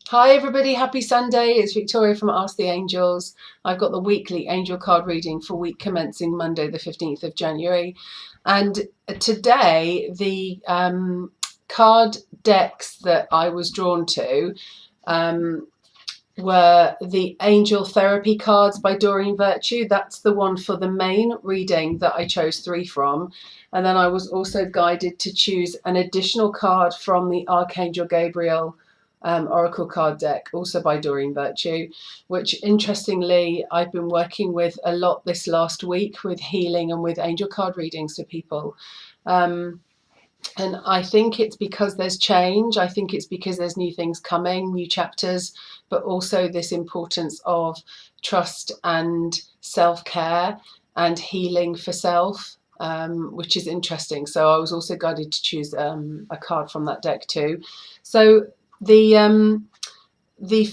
Hi everybody, happy Sunday. It's Victoria from Ask the Angels. I've got the weekly angel card reading for week commencing Monday the 15th of January. And today the card decks that I was drawn to um, were the Angel Therapy cards by Doreen Virtue. That's the one for the main reading that I chose 3 from. And then I was also guided to choose an additional card from the Archangel Gabriel Oracle card deck, also by Doreen Virtue, which interestingly I've been working with a lot this last week with healing and with angel card readings for people. And I think it's because there's change. I think it's because there's new things coming, new chapters, but also this importance of trust and self-care and healing for self, which is interesting. So I was also guided to choose a card from that deck too. So the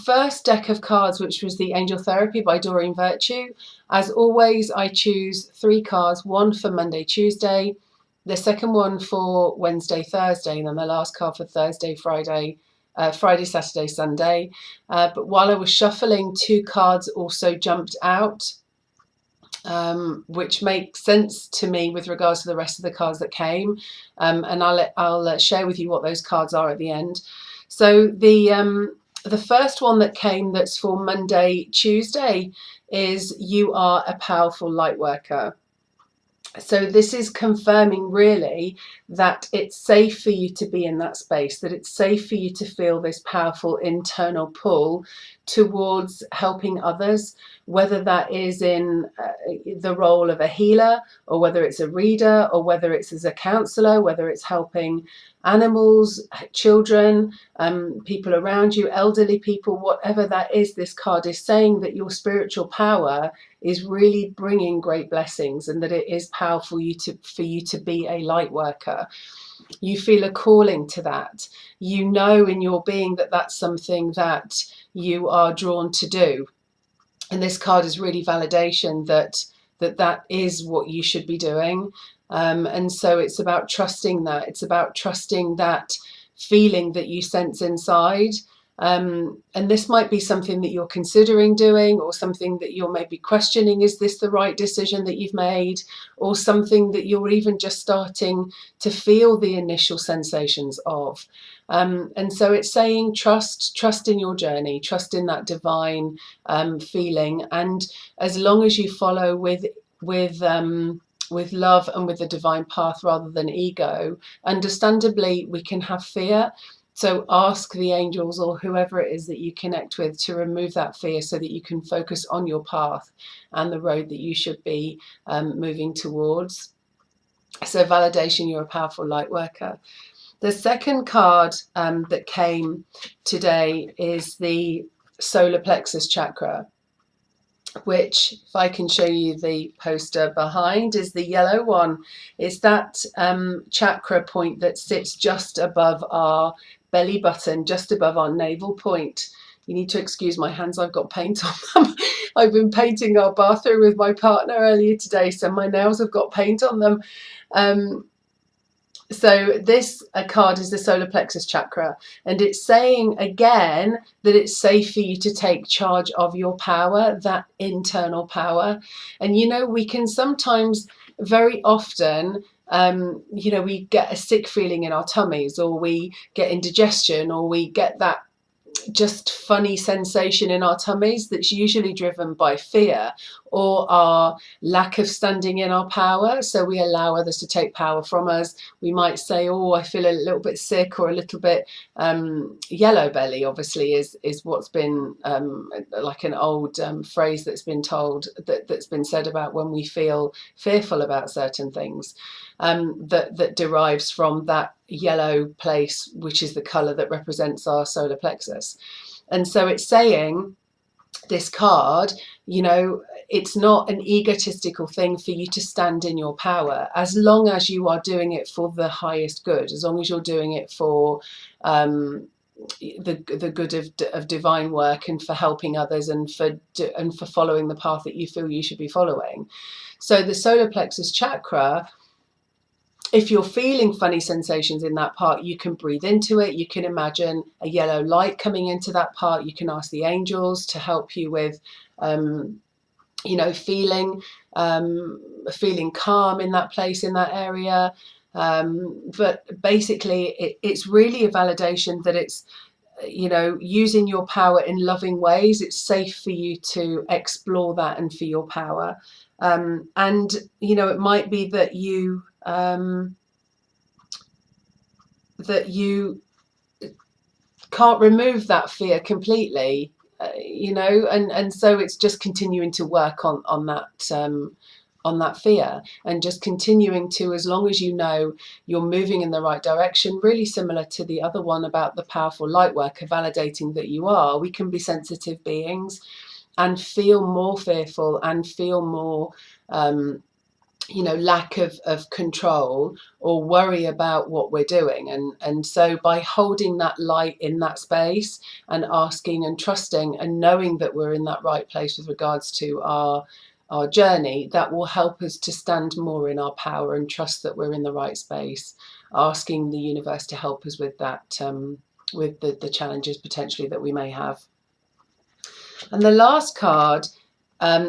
first deck of cards, which was the Angel Therapy by Doreen Virtue, as always, I choose 3 cards, one for Monday, Tuesday, the second one for Wednesday, Thursday, and then the last card for Thursday, Friday, Saturday, Sunday. But while I was shuffling, 2 cards also jumped out, which makes sense to me with regards to the rest of the cards that came. And I'll share with you what those cards are at the end. So the first one that came that's for Monday, Tuesday is you are a powerful light worker. So this is confirming really that it's safe for you to be in that space, that it's safe for you to feel this powerful internal pull towards helping others, whether that is in the role of a healer, or whether it's a reader, or whether it's as a counselor, whether it's helping animals, children, people around you, elderly people, whatever that is. This card is saying that your spiritual power is really bringing great blessings, and that it is powerful for you to be a light worker. You feel a calling to that. You know in your being that that's something that you are drawn to do. And this card is really validation that is what you should be doing. And so it's about trusting that. It's about trusting that feeling that you sense inside. And this might be something that you're considering doing, or something that you're maybe questioning, is this the right decision that you've made, or something that you're even just starting to feel the initial sensations of. And so it's saying trust in your journey, trust in that divine feeling. And as long as you follow with love and with the divine path rather than ego, understandably we can have fear. So ask the angels or whoever it is that you connect with to remove that fear, so that you can focus on your path and the road that you should be moving towards. So validation, you're a powerful light worker. The second card that came today is the solar plexus chakra, which, if I can show you the poster behind, is the yellow one. It's that chakra point that sits just above our belly button, just above our navel point. You need to excuse my hands, I've got paint on them. I've been painting our bathroom with my partner earlier today, so my nails have got paint on them. So this card is the solar plexus chakra, and it's saying again that it's safe for you to take charge of your power, that internal power. And you know, we can sometimes, very often, you know, we get a sick feeling in our tummies, or we get indigestion, or we get that just funny sensation in our tummies that's usually driven by fear or our lack of standing in our power. So we allow others to take power from us. We might say, oh, I feel a little bit sick, or a little bit yellow belly, obviously is what's been like an old phrase that's been told, that's been said about when we feel fearful about certain things, that derives from that yellow place, which is the color that represents our solar plexus. And so it's saying, this card, you know, it's not an egotistical thing for you to stand in your power, as long as you are doing it for the highest good, as long as you're doing it for the good of divine work, and for helping others, and for following the path that you feel you should be following. So the solar plexus chakra if you're feeling funny sensations in that part, you can breathe into it. You can imagine a yellow light coming into that part. You can ask the angels to help you with, feeling calm in that place, in that area. But basically, it's really a validation that it's, using your power in loving ways. It's safe for you to explore that and for your power. And, it might be that you can't remove that fear completely, and so it's just continuing to work on that fear, and just continuing to, as long as you're moving in the right direction, really similar to the other one about the powerful light worker, validating that we can be sensitive beings and feel more fearful and feel more lack of control or worry about what we're doing. And so by holding that light in that space and asking and trusting and knowing that we're in that right place with regards to our journey, that will help us to stand more in our power and trust that we're in the right space, asking the universe to help us with that, with the challenges potentially that we may have. And the last card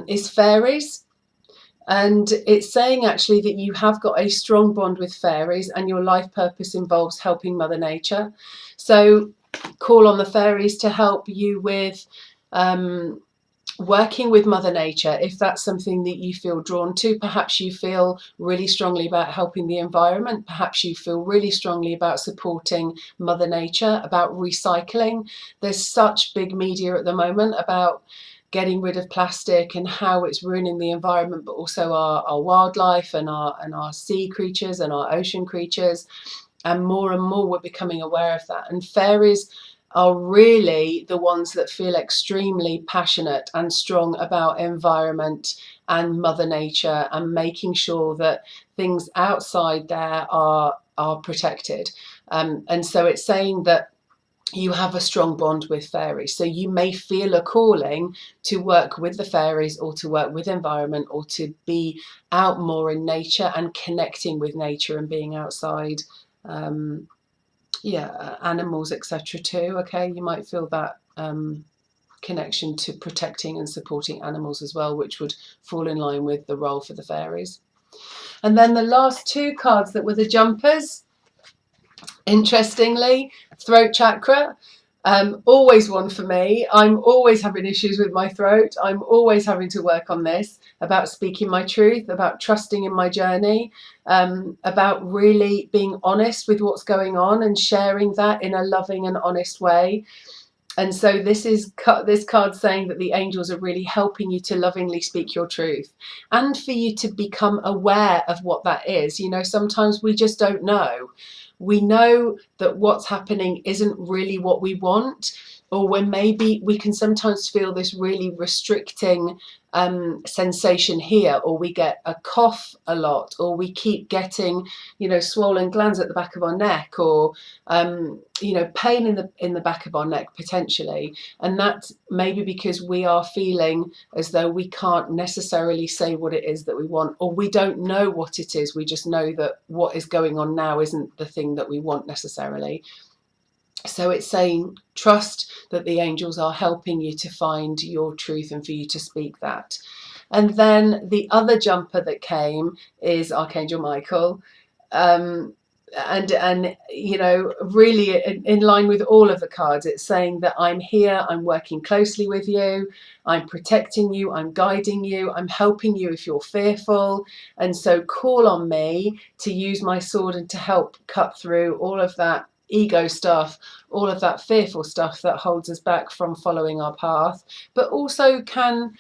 is fairies. And it's saying actually that you have got a strong bond with fairies and your life purpose involves helping Mother Nature. So call on the fairies to help you with working with Mother Nature, if that's something that you feel drawn to. Perhaps you feel really strongly about helping the environment. Perhaps you feel really strongly about supporting Mother Nature, about recycling. There's such big media at the moment about getting rid of plastic and how it's ruining the environment, but also our wildlife and our sea creatures and our ocean creatures. And more we're becoming aware of that. And fairies are really the ones that feel extremely passionate and strong about environment and Mother Nature and making sure that things outside there are protected. And so it's saying that you have a strong bond with fairies. So you may feel a calling to work with the fairies or to work with environment or to be out more in nature and connecting with nature and being outside, animals, etc. too. Okay, you might feel that connection to protecting and supporting animals as well, which would fall in line with the role for the fairies. And then the last two cards that were the jumpers, interestingly, throat chakra, always one for me. I'm always having issues with my throat. I'm always having to work on this, about speaking my truth, about trusting in my journey, about really being honest with what's going on and sharing that in a loving and honest way. And so this card saying that the angels are really helping you to lovingly speak your truth and for you to become aware of what that is. Sometimes we just don't know. We know that what's happening isn't really what we want, or when maybe we can sometimes feel this really restricting sensation here, or we get a cough a lot, or we keep getting swollen glands at the back of our neck, or pain in the back of our neck potentially. And that's maybe because we are feeling as though we can't necessarily say what it is that we want, or we don't know what it is. We just know that what is going on now isn't the thing that we want necessarily. So it's saying trust that the angels are helping you to find your truth and for you to speak that. And then the other jumper that came is Archangel Michael. And really in line with all of the cards, it's saying that I'm here, I'm working closely with you, I'm protecting you, I'm guiding you, I'm helping you if you're fearful. And so call on me to use my sword and to help cut through all of that ego stuff, all of that fearful stuff that holds us back from following our path, but also can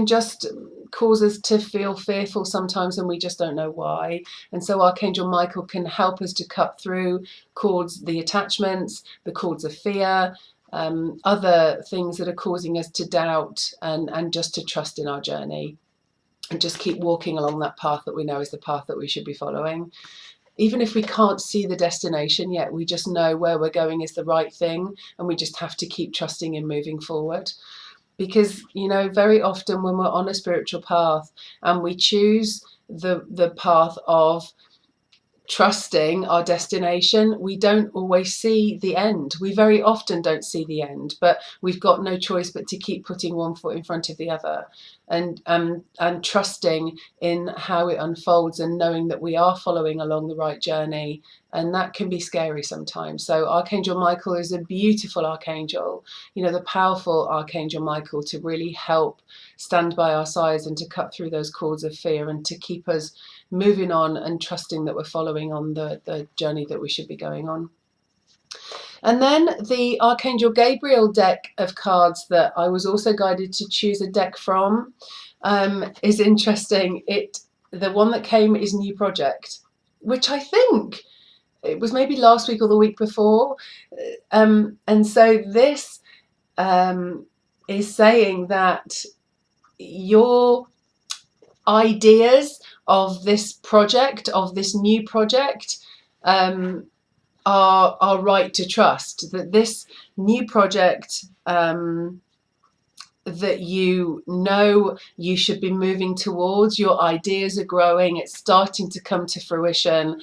just cause us to feel fearful sometimes, and we just don't know why. And so Archangel Michael can help us to cut through cords, the attachments, the cords of fear, other things that are causing us to doubt, and just to trust in our journey and just keep walking along that path that we know is the path that we should be following. Even if we can't see the destination yet, we just know where we're going is the right thing, and we just have to keep trusting and moving forward. Because, very often when we're on a spiritual path and we choose the path of trusting our destination, we don't always see the end. We very often don't see the end, but we've got no choice but to keep putting one foot in front of the other, and trusting in how it unfolds, and knowing that we are following along the right journey. And that can be scary sometimes. So Archangel Michael is a beautiful archangel, you know, the powerful Archangel Michael, to really help stand by our sides and to cut through those cords of fear, and to keep us moving on and trusting that we're following on the journey that we should be going on. And then the Archangel Gabriel deck of cards that I was also guided to choose a deck from is interesting. The one that came is New Project, which I think it was maybe last week or the week before. And so this is saying that your ideas of this project, of this new project, are right to trust. That this new project that you know you should be moving towards, your ideas are growing, it's starting to come to fruition.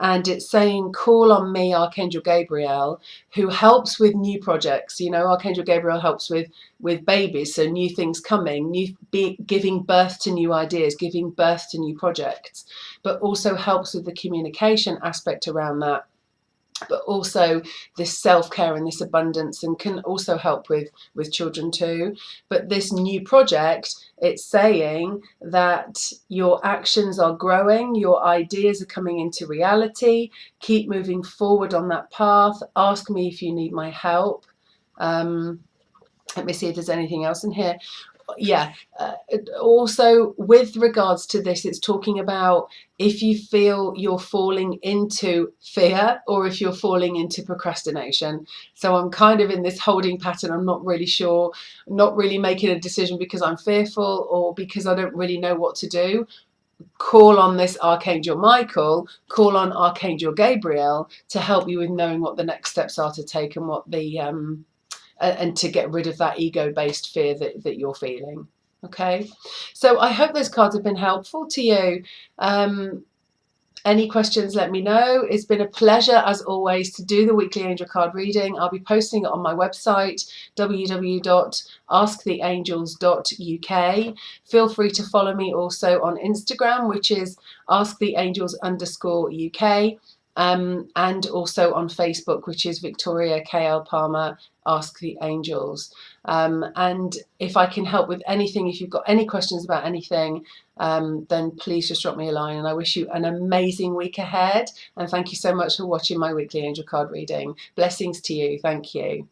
And it's saying, call on me, Archangel Gabriel, who helps with new projects. You know, Archangel Gabriel helps with babies, so new things coming, giving birth to new ideas, giving birth to new projects, but also helps with the communication aspect around that, but also this self-care and this abundance, and can also help with children too. But this new project, it's saying that your actions are growing, your ideas are coming into reality. Keep moving forward on that path. Ask me if you need my help. Let me see if there's anything else in here. Yeah, also with regards to this, it's talking about if you feel you're falling into fear, or if you're falling into procrastination. So I'm kind of in this holding pattern. I'm not really sure, not really making a decision because I'm fearful or because I don't really know what to do. Call on this Archangel Michael, call on Archangel Gabriel to help you with knowing what the next steps are to take, and what the and to get rid of that ego-based fear that you're feeling. Okay, so I hope those cards have been helpful to you. Any questions, let me know. It's been a pleasure, as always, to do the weekly angel card reading. I'll be posting it on my website, www.asktheangels.uk. Feel free to follow me also on Instagram, which is asktheangels_UK. And also on Facebook, which is Victoria KL Palmer, Ask the Angels. And if I can help with anything, if you've got any questions about anything, then please just drop me a line. And I wish you an amazing week ahead. And thank you so much for watching my weekly angel card reading. Blessings to you. Thank you.